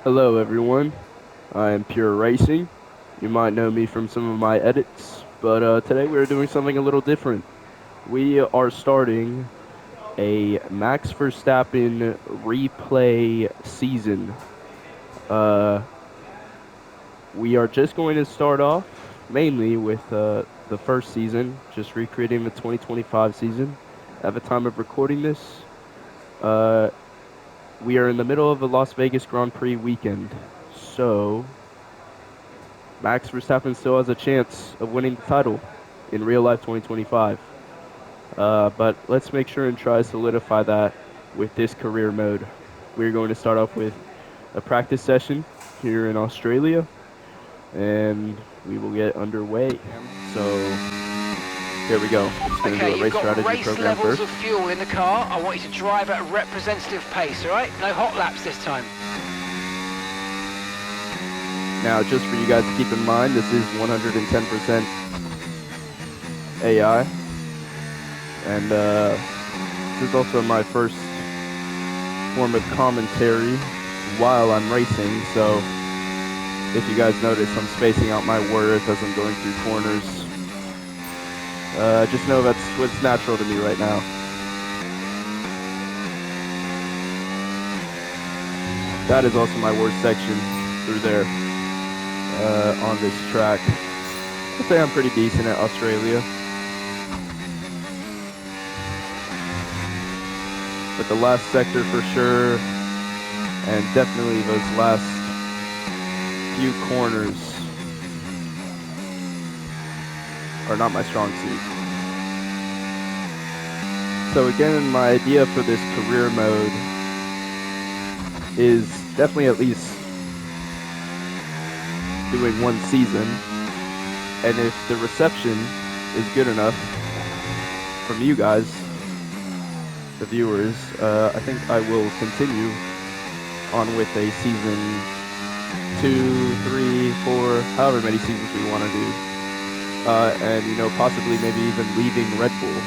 Hello everyone, I am Pure Racing. You might know me from some of my edits, but today we're doing something a little different. We are starting a Max Verstappen replay season. Uh, we are just going to start off mainly with the first season, just recreating the 2025 season. At the time of recording this, uh, we are in the middle of the Las Vegas Grand Prix weekend, so Max Verstappen still has a chance of winning the title in real life 2025. But let's make sure and try to solidify that with this career mode. We're going to start off with a practice session here in Australia, and we will get underway. So here we go. We're just going to do Okay, a you've race got strategy race program levels first. of fuel in the car. I want you to drive at a representative pace, all right? No hot laps this time. Now, just for you guys to keep in mind, this is 110% AI, and this is also my first form of commentary while I'm racing, so if you guys notice, I'm spacing out my words as I'm going through corners. Just know that's what's natural to me right now. That is also my worst section through there on this track. I'd say I'm pretty decent at Australia. But the last sector for sure, and definitely those last few corners are not my strong suit. So again, my idea for this career mode is definitely at least doing one season, and if the reception is good enough from you guys, the viewers, I think I will continue on with a season 2, 3, 4, however many seasons we want to do. And, you know, possibly maybe even leaving RedBull.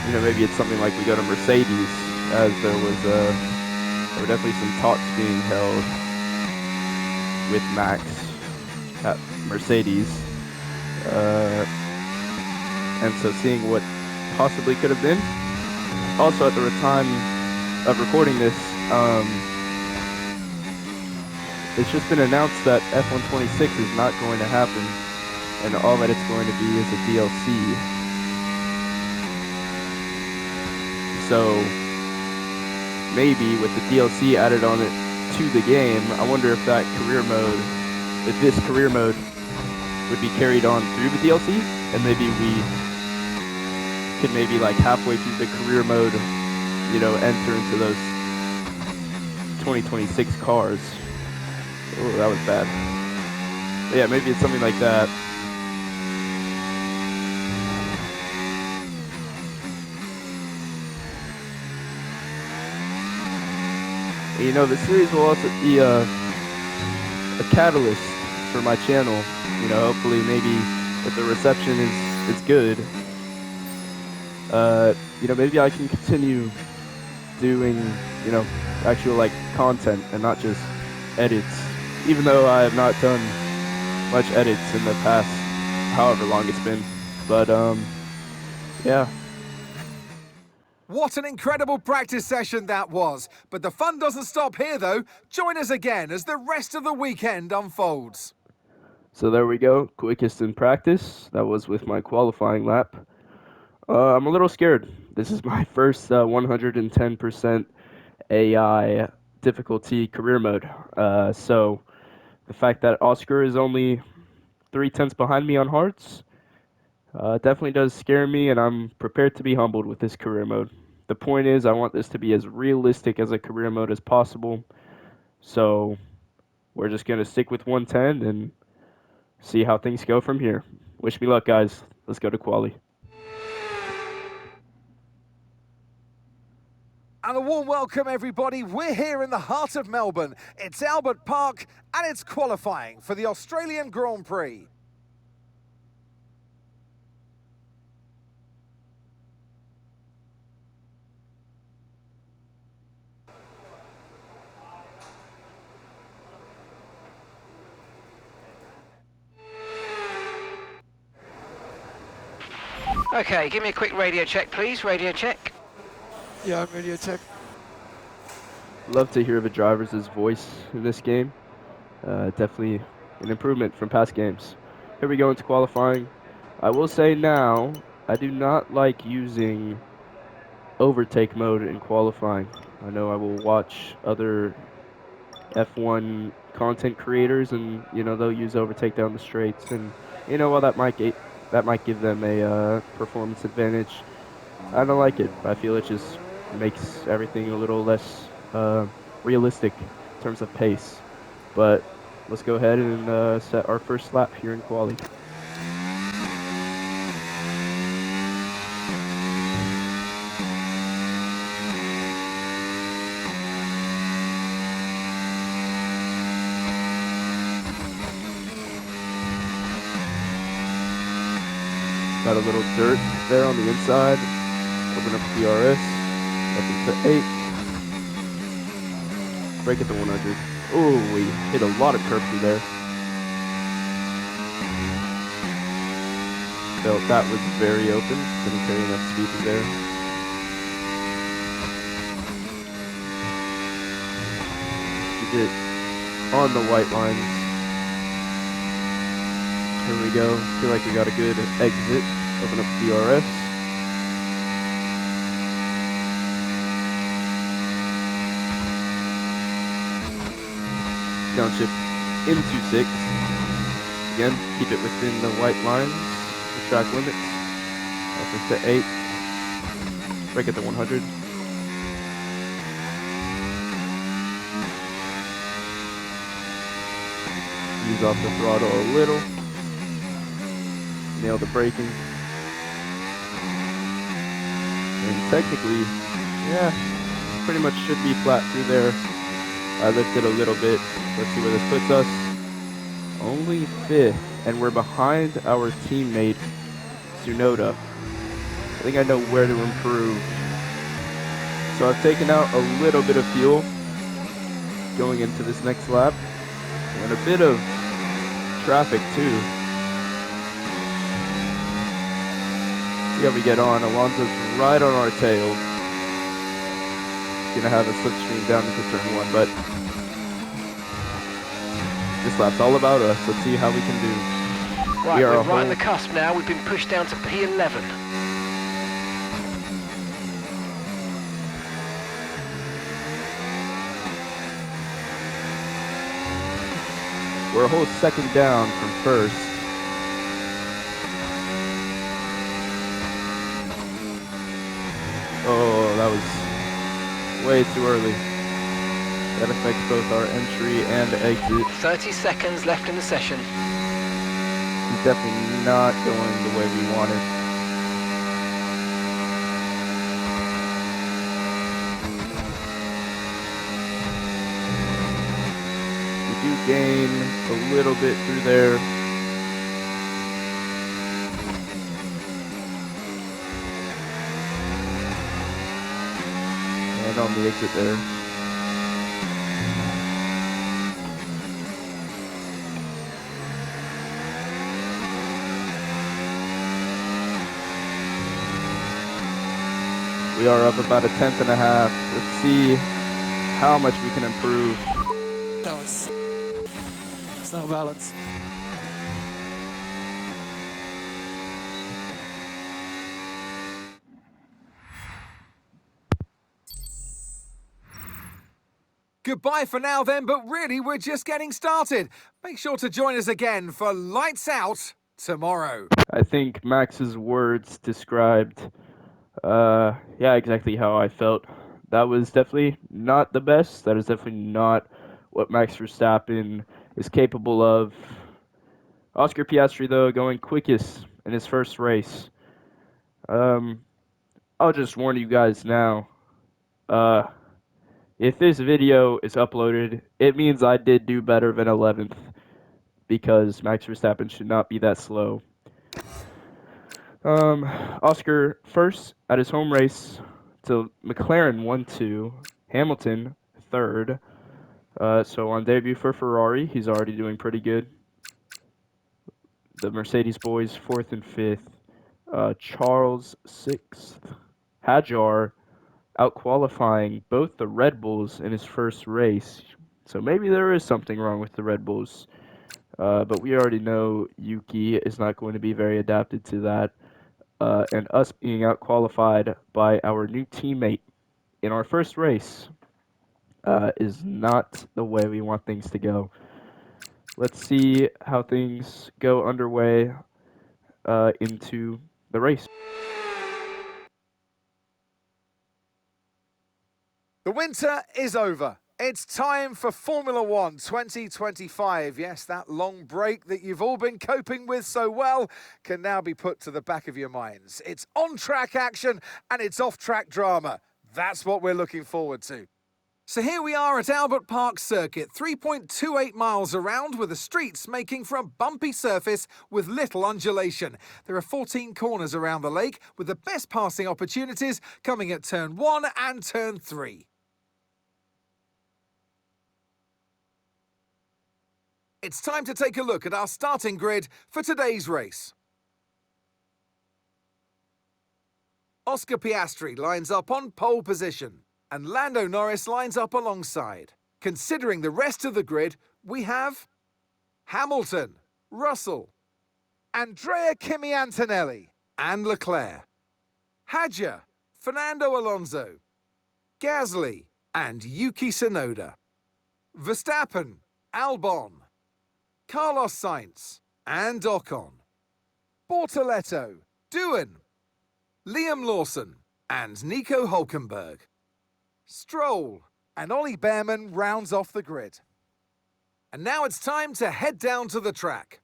You know, maybe it's something like we go to Mercedes, as there were definitely some talks being held with Max at Mercedes. And so seeing what possibly could have been. Also, at the time of recording this, it's just been announced that F126 is not going to happen, and all that it's going to be is a DLC. So maybe with the DLC added on it to the game, I wonder if this career mode would be carried on through the DLC, and maybe we could maybe like halfway through the career mode, you know, enter into those 2026 cars. Oh, that was bad. But yeah, maybe it's something like that. And, you know, the series will also be a catalyst for my channel. You know, hopefully maybe if the reception is good, you know, maybe I can continue doing, you know, actual like content and not just edits. Even though I have not done much edits in the past, however long it's been. But yeah. What an incredible practice session that was. But the fun doesn't stop here though. Join us again as the rest of the weekend unfolds. So there we go, quickest in practice. That was with my qualifying lap. I'm a little scared. This is my first 110% AI difficulty career mode. So the fact that Oscar is only 3/10 behind me on hearts definitely does scare me, and I'm prepared to be humbled with this career mode. The point is, I want this to be as realistic as a career mode as possible. So we're just going to stick with 110 and see how things go from here. Wish me luck, guys. Let's go to quali. And a warm welcome, everybody. We're here in the heart of Melbourne. It's Albert Park, and it's qualifying for the Australian Grand Prix. Okay, give me a quick radio check, please. Radio check. Yeah, I'm radio check. Love to hear the driver's voice in this game. Definitely an improvement from past games. Here we go into qualifying. I will say now, I do not like using overtake mode in qualifying. I know I will watch other F1 content creators, and they'll use overtake down the straights, and while that might give them a performance advantage. I don't like it. I feel it just makes everything a little less realistic in terms of pace. But let's go ahead and set our first lap here in quali. Got a little dirt there on the inside. Open up the DRS. Up into 8. Brake at the 100. Oh, we hit a lot of curb through there. Felt that was very open. Didn't carry enough speed through there. Keep it on the white lines. Here we go. Feel like we got a good exit. Open up the DRS. Downshift into 6. Again, keep it within the white lines, the track limits. Up into 8. Brake at the 100. Ease off the throttle a little. Nail the braking. And technically, yeah, pretty much should be flat through there. I lifted a little bit. Let's see where this puts us. Only 5th, and we're behind our teammate, Tsunoda. I think I know where to improve. So I've taken out a little bit of fuel going into this next lap. And a bit of traffic too. See how we get on. Alonso's right on our tail. Gonna have a slipstream down into turn 1, but this lap's all about us. Let's see how we can do. Right, we're right on the cusp now. We've been pushed down to P11. We're a whole second down from first. Oh, that was way too early. That affects both our entry and exit. 30 seconds left in the session. He's definitely not going the way we wanted. We do gain a little bit through there. And on the exit there. We are up about a 10th and a half. Let's see how much we can improve. It's no balance. Goodbye for now then, but really we're just getting started. Make sure to join us again for Lights Out tomorrow. I think Max's words described, exactly how I felt. That was definitely not the best. That is definitely not what Max Verstappen is capable of. Oscar Piastri, though, going quickest in his first race. I'll just warn you guys now. If this video is uploaded, it means I did do better than 11th, because Max Verstappen should not be that slow. Oscar first at his home race to McLaren 1-2, Hamilton third. So on debut for Ferrari, he's already doing pretty good. The Mercedes boys 4th and 5th. Charles 6th. Hajar out qualifying both the Red Bulls in his first race. So maybe there is something wrong with the Red Bulls. But we already know Yuki is not going to be very adapted to that. And us being out qualified by our new teammate in our first race is not the way we want things to go. Let's see how things go underway into the race. The winter is over. It's time for Formula One 2025. Yes, that long break that you've all been coping with so well can now be put to the back of your minds. It's on-track action and it's off-track drama. That's what we're looking forward to. So here we are at Albert Park Circuit, 3.28 miles around, with the streets making for a bumpy surface with little undulation. There are 14 corners around the lake, with the best passing opportunities coming at turn 1 and turn 3. It's time to take a look at our starting grid for today's race. Oscar Piastri lines up on pole position, and Lando Norris lines up alongside. Considering the rest of the grid, we have Hamilton, Russell, Andrea Kimi Antonelli, and Leclerc, Hadjar, Fernando Alonso, Gasly, and Yuki Tsunoda, Verstappen, Albon, Carlos Sainz, and Ocon, Bortoletto, Doohan, Liam Lawson, and Nico Hulkenberg. Stroll and Ollie Behrman rounds off the grid. And now it's time to head down to the track.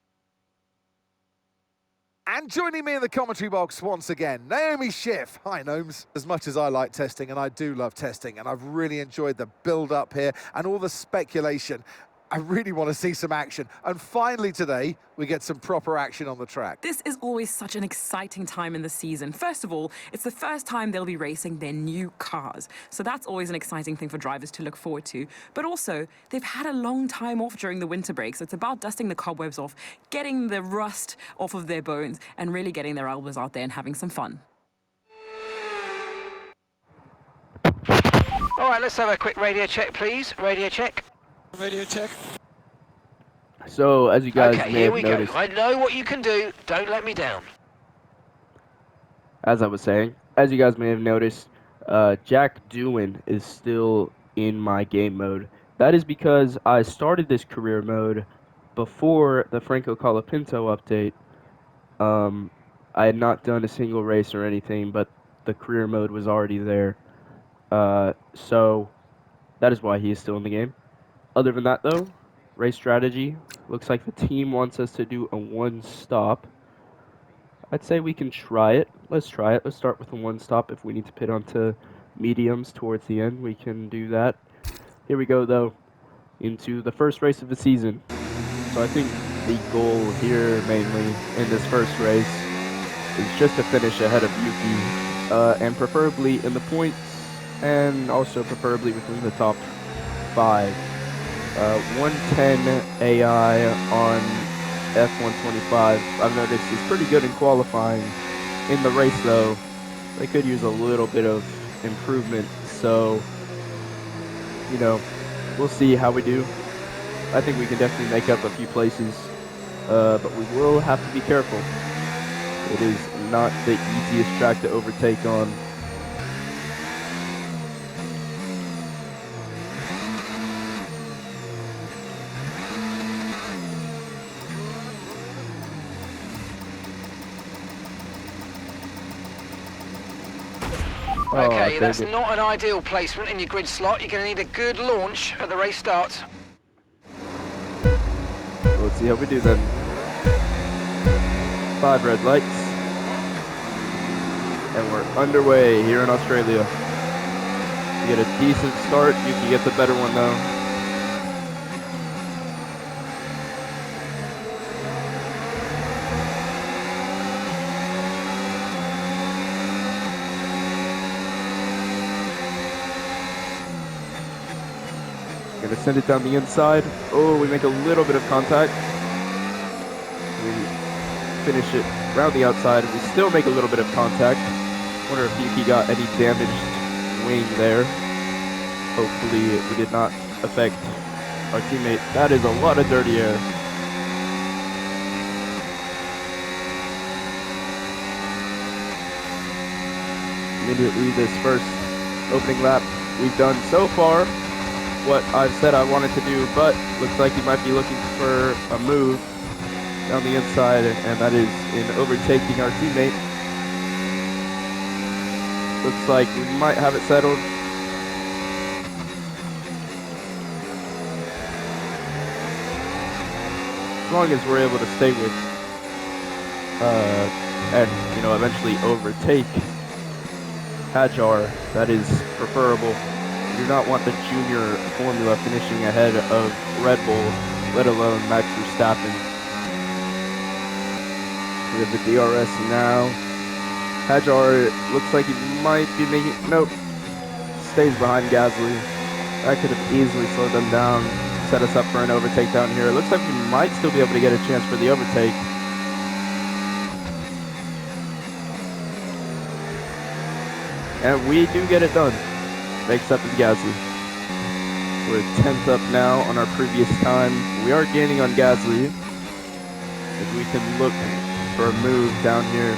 And joining me in the commentary box once again, Naomi Schiff. Hi, Gnomes. As much as I like testing, and I do love testing, and I've really enjoyed the build-up here and all the speculation, I really want to see some action. And finally today, we get some proper action on the track. This is always such an exciting time in the season. First of all, it's the first time they'll be racing their new cars. So that's always an exciting thing for drivers to look forward to. But also, they've had a long time off during the winter break. So it's about dusting the cobwebs off, getting the rust off of their bones, and really getting their elbows out there and having some fun. All right, let's have a quick radio check, please. Radio check. Radio check. So, as you guys Okay, may here have we noticed, go. I know what you can do. Don't let me down. as I was saying, as you guys may have noticed, Jack Doohan is still in my game mode. That is because I started this career mode before the Franco Colapinto update. I had not done a single race or anything, but the career mode was already there. So that is why he is still in the game. Other than that, though, race strategy. Looks like the team wants us to do a one-stop. I'd say we can try it. Let's try it. Let's start with a one-stop. If we need to pit onto mediums towards the end, we can do that. Here we go, though, into the first race of the season. So I think the goal here, mainly, in this first race, is just to finish ahead of Yuki, and preferably in the points, and also preferably within the top 5. 110 AI on F125, I've noticed is pretty good in qualifying. In the race, though, they could use a little bit of improvement, so, you know, we'll see how we do. I think we can definitely make up a few places, but we will have to be careful. It is not the easiest track to overtake on. Okay, that's not an ideal placement in your grid slot. You're going to need a good launch at the race start. Let's see how we do then. 5 red lights. And we're underway here in Australia. You get a decent start. You can get the better one though. Gonna send it down the inside. Oh, we make a little bit of contact. We finish it around the outside. We still make a little bit of contact. Wonder if Yuki got any damaged wing there. Hopefully we did not affect our teammate. That is a lot of dirty air. Immediately this first opening lap we've done so far what I've said I wanted to do, but looks like he might be looking for a move down the inside, and that is in overtaking our teammate. Looks like we might have it settled. As long as we're able to stay with and eventually overtake Hajar, that is preferable. We do not want the junior formula finishing ahead of RedBull, let alone Max Verstappen. We have the DRS now. Hajar looks like he might be making, nope, stays behind Gasly. That could have easily slowed them down, set us up for an overtake down here. It looks like we might still be able to get a chance for the overtake. And we do get it done. Next up is Gasly. We're 10th up now on our previous time. We are gaining on Gasly. If we can look for a move down here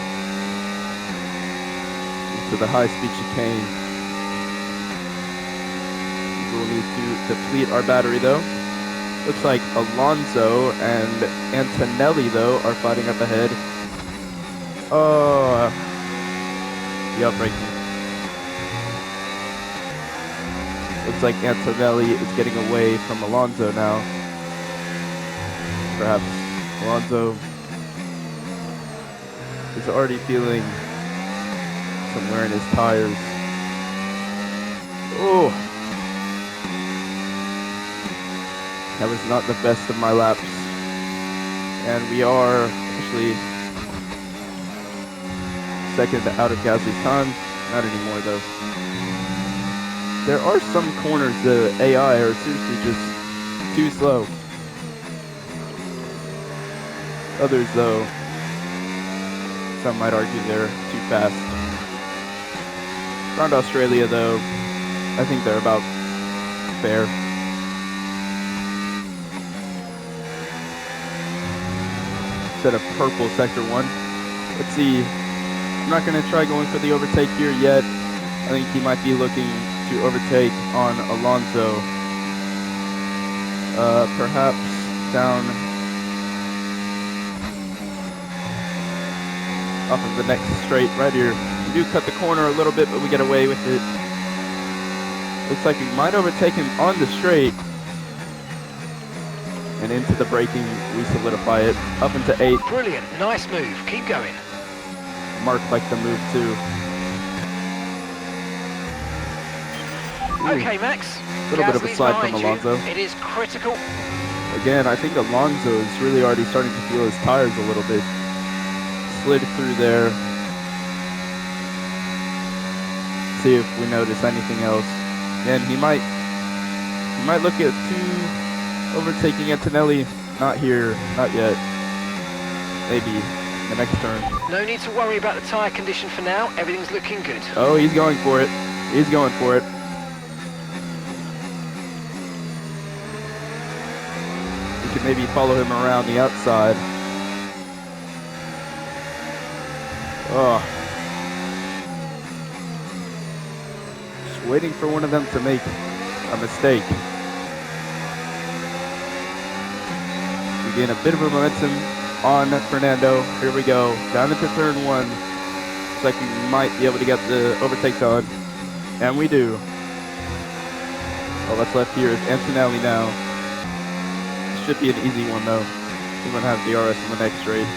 into the high-speed chicane. We'll need to deplete our battery though. Looks like Alonso and Antonelli though are fighting up ahead. Oh, the outbreaking. Looks like Antonelli is getting away from Alonso now. Perhaps Alonso is already feeling some wear in his tires. Oh, that was not the best of my laps. And we are actually second out of Gasly's time. Not anymore though. There are some corners the AI are seriously just too slow. Others though, some might argue they're too fast. Around Australia though, I think they're about fair. Instead of purple sector 1. Let's see. I'm not going to try going for the overtake here yet. I think he might be looking to overtake on Alonso. Perhaps down off of the next straight right here. We do cut the corner a little bit, but we get away with it. Looks like we might overtake him on the straight. And into the braking, we solidify it up into 8. Brilliant, nice move, keep going. Mark liked the move too. Okay, Max. A little bit of a Gasly's slide from behind you. Alonso. It is critical. Again, I think Alonso is really already starting to feel his tires a little bit. Slid through there. See if we notice anything else. And he might look at overtaking Antonelli. Not here, not yet. Maybe the next turn. No need to worry about the tyre condition for now. Everything's looking good. Oh, he's going for it. He's going for it. We could maybe follow him around the outside. Oh. Just waiting for one of them to make a mistake. We gain a bit of a momentum on Fernando. Here we go. Down into turn 1. Looks like we might be able to get the overtake done. And we do. All that's left here is Antonelli now. Should be an easy one though. We're going to have DRS in the next straight.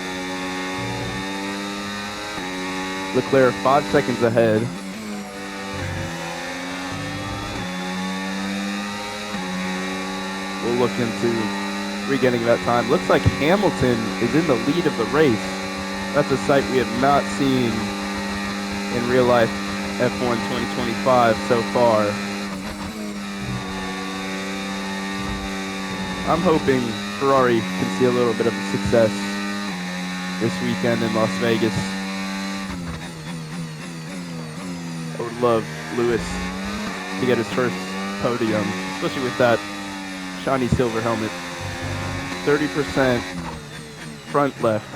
Leclerc 5 seconds ahead. We'll look into regaining that time. Looks like Hamilton is in the lead of the race. That's a sight we have not seen in real life F1 2025 so far. I'm hoping Ferrari can see a little bit of success this weekend in Las Vegas. I would love Lewis to get his first podium, especially with that shiny silver helmet. 30% front left.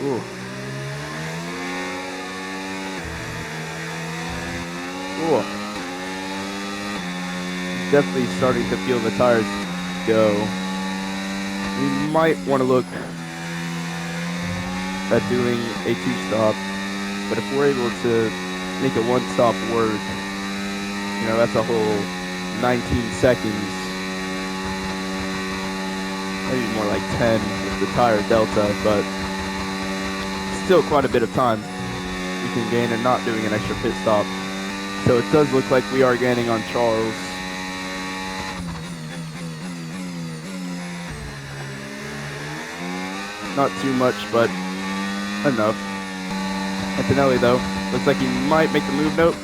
Ooh. Ooh. Definitely starting to feel the tires go. We might want to look at doing a 2-stop, but if we're able to make a 1-stop work, you know, that's a whole 19 seconds, maybe more like 10 with the tire delta, but still quite a bit of time we can gain in not doing an extra pit stop. So it does look like we are gaining on Charles. Not too much, but enough. Antonelli, though, looks like he might make the move. Nope.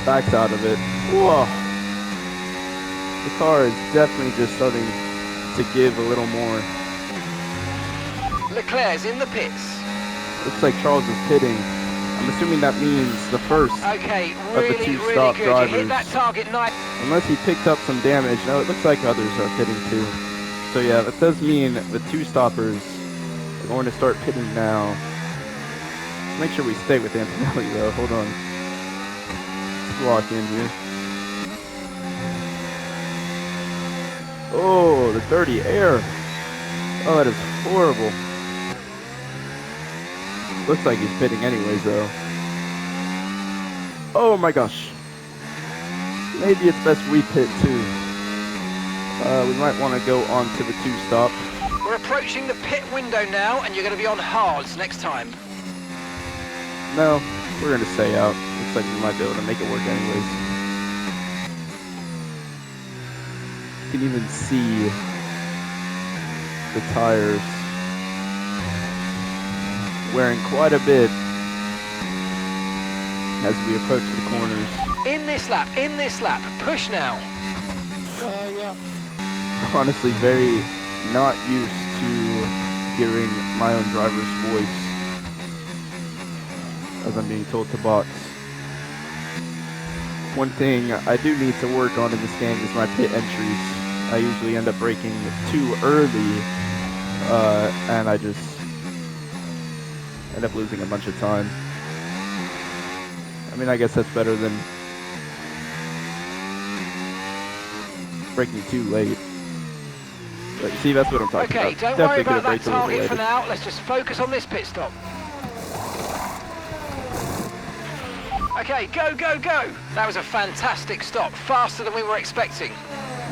Backs out of it. Whoa. The car is definitely just starting to give a little more. Leclerc's in the pits. Looks like Charles is pitting. I'm assuming that means the first Okay, of the really, 2 really stop good. drivers. You hit that target nice. Unless he picked up some damage. No, it looks like others are pitting too. So yeah, that does mean the 2 stoppers are going to start pitting now. Let's make sure we stay with Antonelli though. Hold on. Let's lock in here. Oh, the dirty air. Oh, that is horrible. Looks like he's pitting anyways though. Oh my gosh. Maybe it's best we pit too. We might want to go on to the 2-stop. We're approaching the pit window now, and you're going to be on hards next time. No, we're going to stay out. Looks like we might be able to make it work anyways. You can even see the tires wearing quite a bit as we approach the corners. In this lap, push now. Yeah. Honestly, very not used to hearing my own driver's voice as I'm being told to box. One thing I do need to work on in this game is my pit entries. I usually end up braking too early, and I just end up losing a bunch of time. I mean, I guess that's better than braking too late. But you see, that's what I'm talking Okay, about. don't Definitely worry could have about that braked a little target for later. now. Let's just focus on this pit stop. Okay, go, go, go. That was a fantastic stop, faster than we were expecting.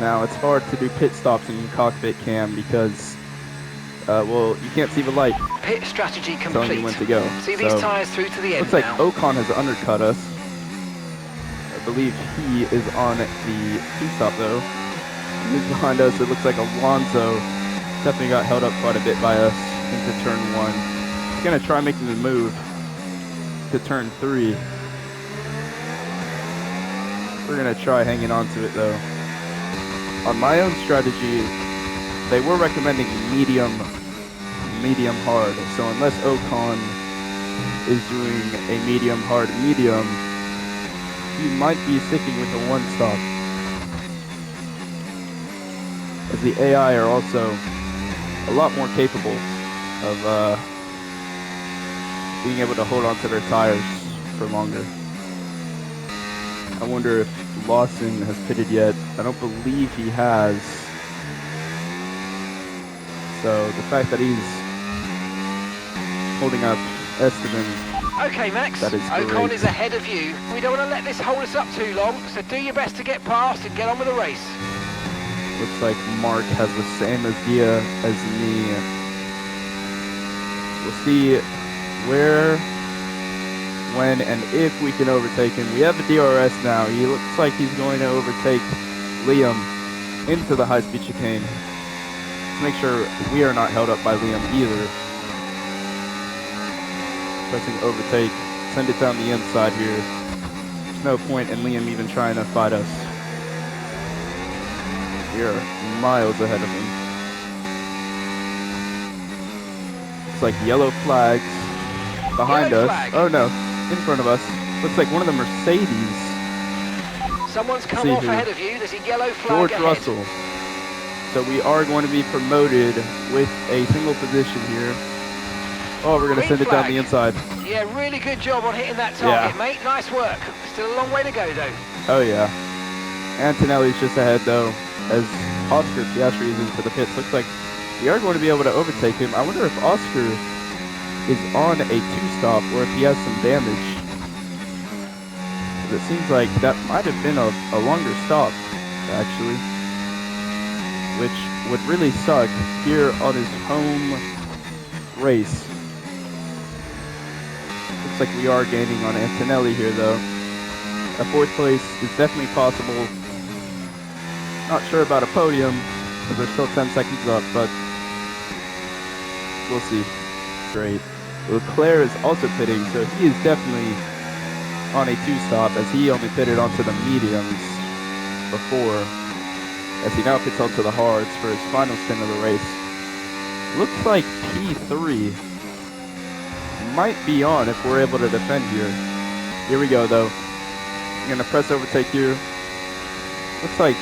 Now, it's hard to do pit stops in cockpit cam because, well, you can't see the light Pit strategy telling you complete. when to go. See these So, tyres through to the end looks like now. Ocon has undercut us. I believe he is on the 2-stop though. He's behind us. It looks like Alonso definitely got held up quite a bit by us into turn 1. He's gonna try making the move to turn 3. We're gonna try hanging on to it though. On my own strategy, they were recommending medium hard. So unless Ocon is doing a medium hard medium, he might be sticking with a 1-stop. As the AI are also a lot more capable of being able to hold on to their tires for longer. I wonder if Lawson has pitted yet. I don't believe he has. So the fact that he's holding up Esteban, Okay, Max, that is Ocon great. is ahead of you. We don't want to let this hold us up too long, so do your best to get past and get on with the race. Looks like Mark has the same idea as me. We'll see where, when, and if we can overtake him. We have the DRS now. He looks like he's going to overtake Liam into the high-speed chicane. Let's make sure we are not held up by Liam either. Pressing overtake, send it down the inside here. There's no point in Liam even trying to fight us. We are miles ahead of him. Looks like yellow flags behind Yellow us. flag. Oh no, in front of us. Looks like one of the Mercedes. Someone's come See off who? ahead of you. There's a yellow flag George ahead. Russell. So we are going to be promoted with a single position here. Oh, we're going to Green send it down flag. the inside. Yeah, really good job on hitting that target, Yeah. mate. Nice work. Still a long way to go, though. Oh yeah. Antonelli's just ahead though, as Oscar Piastri is into the pits. Looks like we are going to be able to overtake him. I wonder if Oscar is on a two-stop or if he has some damage. It seems like that might have been a longer stop, actually, which would really suck here on his home race. Looks like we are gaining on Antonelli here, though. A fourth place is definitely possible. Not sure about a podium, as we're still 10 seconds up, but we'll see. Great. Leclerc is also pitting, so he is definitely on a two-stop, as he only pitted onto the mediums before, as he now pits onto the hards for his final stint of the race. Looks like P3 might be on if we're able to defend here. Here we go, though. I'm going to press overtake here. Looks like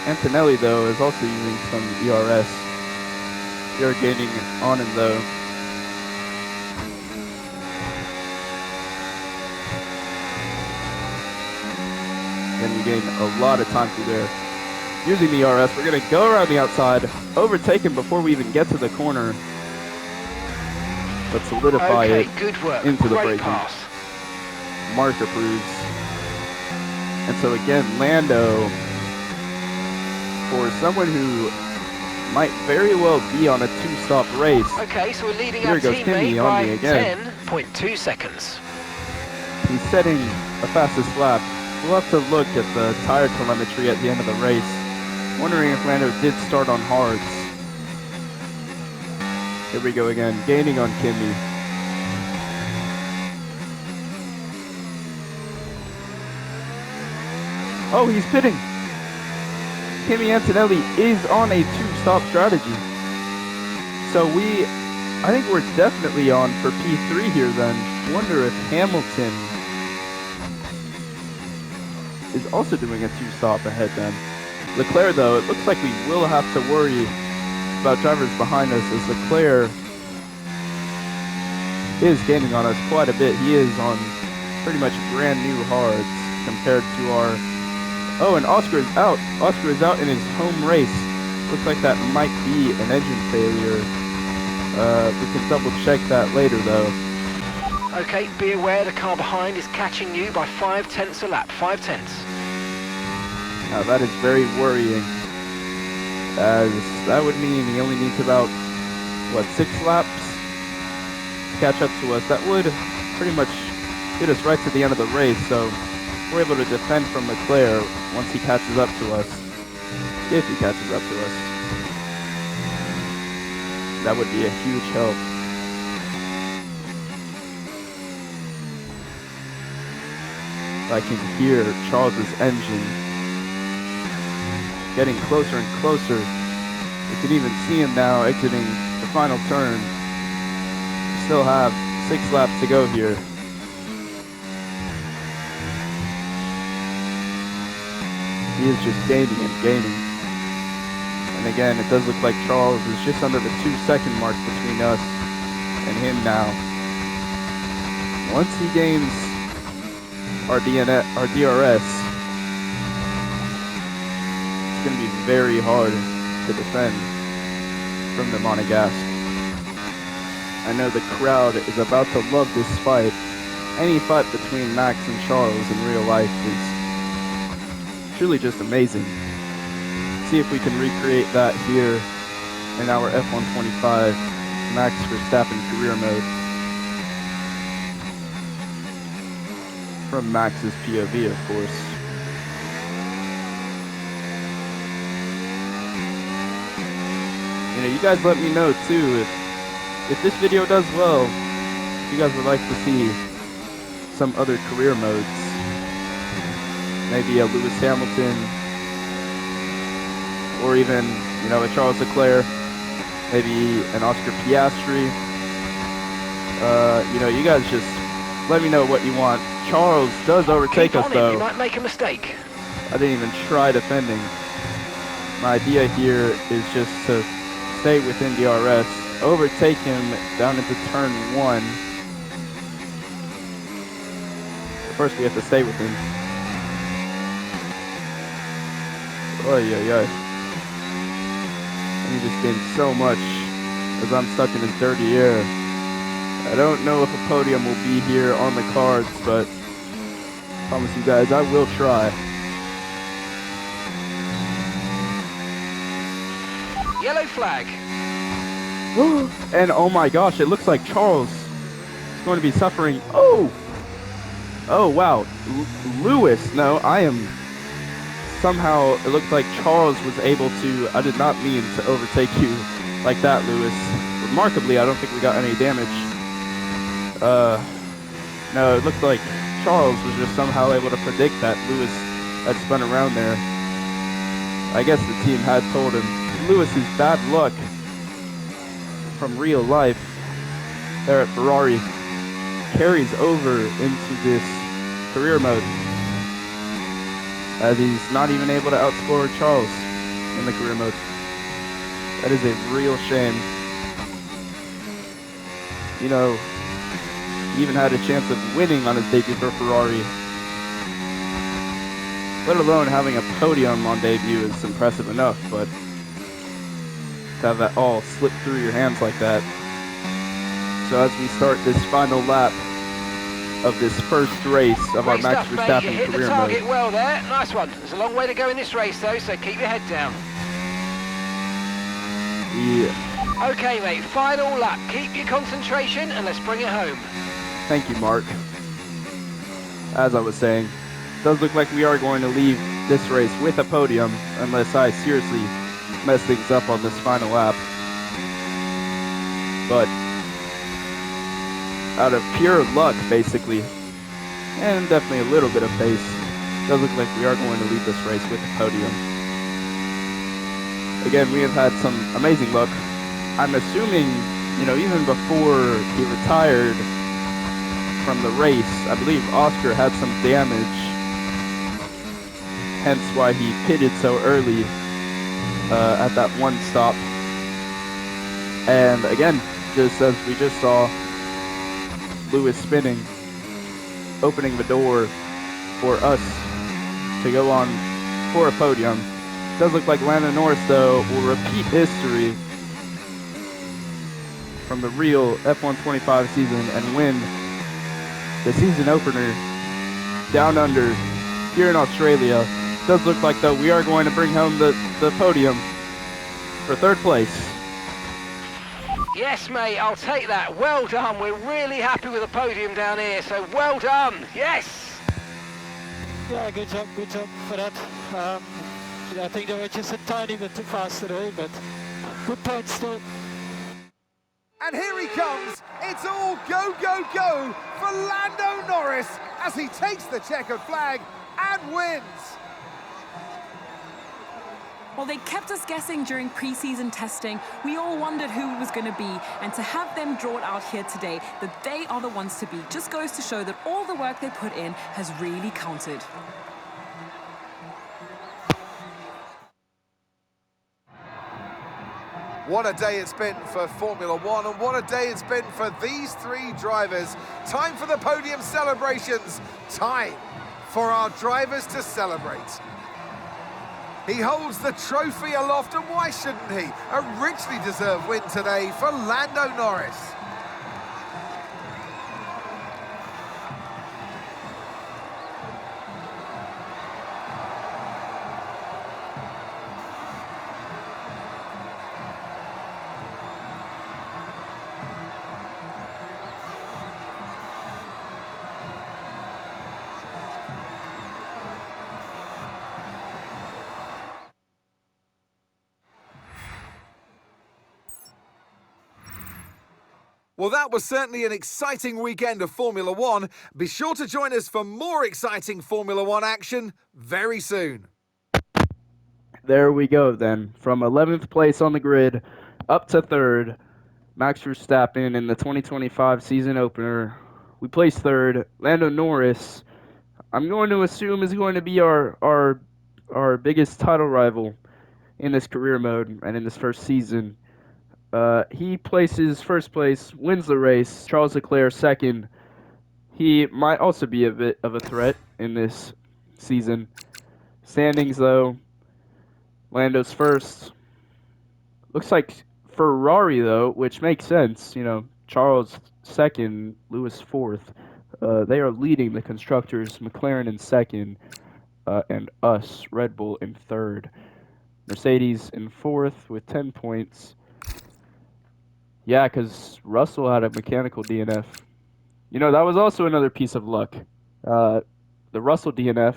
Antonelli, though, is also using some ERS. We are gaining on him, though. And we gain a lot of time through there. Using the ERS, we're going to go around the outside, overtake him before we even get to the corner. But solidify Okay, it good work. into the Great braking. pass. Mark approves. And so again, Lando, for someone who might very well be on a two-stop race. Okay, so we're leading Here our goes teammate Kimi on by me again. 10.2 seconds. He's setting a fastest lap. We'll have to look at the tire telemetry at the end of the race. Wondering if Lando did start on hards. Here we go again, gaining on Kimi. Oh, he's pitting. Kimi Antonelli is on a two-stop strategy. So I think we're definitely on for P3 here then. Wonder if Hamilton is also doing a two-stop ahead then. Leclerc, though, it looks like we will have to worry about drivers behind us, as Leclerc is gaining on us quite a bit. He is on pretty much brand new hards compared to our... Oh, and Oscar is out. Oscar is out in his home race. Looks like that might be an engine failure. We can double check that later, though. Okay, be aware the car behind is catching you by 0.5 a lap. 0.5. Now that is very worrying, as that would mean he only needs about, what, 6 laps to catch up to us. That would pretty much get us right to the end of the race, so we're able to defend from Leclerc once he catches up to us, if he catches up to us. That would be a huge help. I can hear Charles's engine getting closer and closer. We can even see him now exiting the final turn. We still have 6 laps to go here. He is just gaining and gaining. And again, it does look like Charles is just under the 2-second mark between us and him now. Once he gains our DRS, it's going to be very hard to defend from the Monegasque. I know the crowd is about to love this fight. Any fight between Max and Charles in real life is truly just amazing. See if we can recreate that here in our F125 Max Verstappen career mode from Max's POV, of course. You know, you guys let me know too if this video does well, if you guys would like to see some other career modes. Maybe a Lewis Hamilton, or even, you know, a Charles Leclerc, maybe an Oscar Piastri, You guys just let me know what you want. Charles does overtake Keep us, on him, you though. might make a mistake. I didn't even try defending. My idea here is just to stay within DRS, overtake him down into turn 1. First, we have to stay with him. Oy, oy, oy. And he just gained so much as I'm stuck in his dirty air. I don't know if a podium will be here on the cards, but I promise you guys I will try. Yellow flag. And oh my gosh, it looks like Charles is going to be suffering. Oh wow. Lewis, no, I am somehow, it looked like Charles was able to, I did not mean to overtake you like that, Lewis. Remarkably, I don't think we got any damage. No, it looked like Charles was just somehow able to predict that Lewis had spun around there. I guess the team had told him. Lewis's bad luck from real life there at Ferrari carries over into this career mode, as he's not even able to outscore Charles in the career mode. That is a real shame. You know, he even had a chance of winning on his debut for Ferrari. Let alone having a podium on debut is impressive enough, but to have that all slip through your hands like that. So as we start this final lap of this first race of our Great Max stuff, mate. You Verstappen hit the career target mode. well there. Nice one. There's a long way to go in this race, though, so keep your head down. Okay, mate. Final lap. Keep your concentration and let's bring it home. Thank you, Mark. As I was saying, it does look like we are going to leave this race with a podium unless I seriously mess things up on this final lap. But out of pure luck, basically, and definitely a little bit of pace, it does look like we are going to leave this race with a podium. Again, we have had some amazing luck. I'm assuming, even before he retired from the race, I believe Oscar had some damage, hence why he pitted so early at that one stop. And again, just as we just saw, Lewis spinning, opening the door for us to go on for a podium. Does look like Lando Norris, though, will repeat history from the real F125 season and win the season opener down under here in Australia. Does look like, though, we are going to bring home the podium for third place. Yes, mate, I'll take that. Well done. We're really happy with the podium down here, so well done. Yes. Yeah, good job for that. I think they were just a tiny bit too fast today, but good point still. And here he comes. It's all go, go, go for Lando Norris as he takes the checkered flag and wins. Well, they kept us guessing during pre-season testing. We all wondered who it was going to be, and to have them draw it out here today, that they are the ones to beat, just goes to show that all the work they put in has really counted. What a day it's been for Formula One, and what a day it's been for these three drivers. Time for the podium celebrations. Time for our drivers to celebrate. He holds the trophy aloft, and why shouldn't he? A richly deserved win today for Lando Norris. Well, that was certainly an exciting weekend of Formula One. Be sure to join us for more exciting Formula One action very soon. There we go then. From 11th place on the grid up to third, Max Verstappen in the 2025 season opener. We placed third. Lando Norris, I'm going to assume, is going to be our biggest title rival in this career mode and in this first season. He places first place, wins the race. Charles Leclerc second. He might also be a bit of a threat in this season. Standings, though, Lando's first. Looks like Ferrari, though, which makes sense. Charles second, Lewis fourth. They are leading the constructors. McLaren in second, and us, Red Bull, in third. Mercedes in fourth with 10 points. Yeah, because Russell had a mechanical DNF. That was also another piece of luck. The Russell DNF,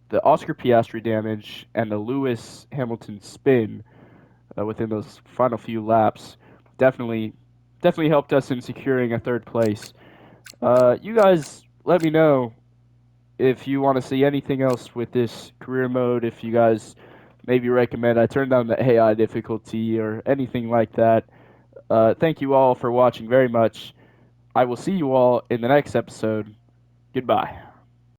the Oscar Piastri damage, and the Lewis Hamilton spin within those final few laps definitely helped us in securing a third place. You guys let me know if you want to see anything else with this career mode, if you guys maybe recommend I turn down the AI difficulty or anything like that. Thank you all for watching very much. I will see you all in the next episode. Goodbye.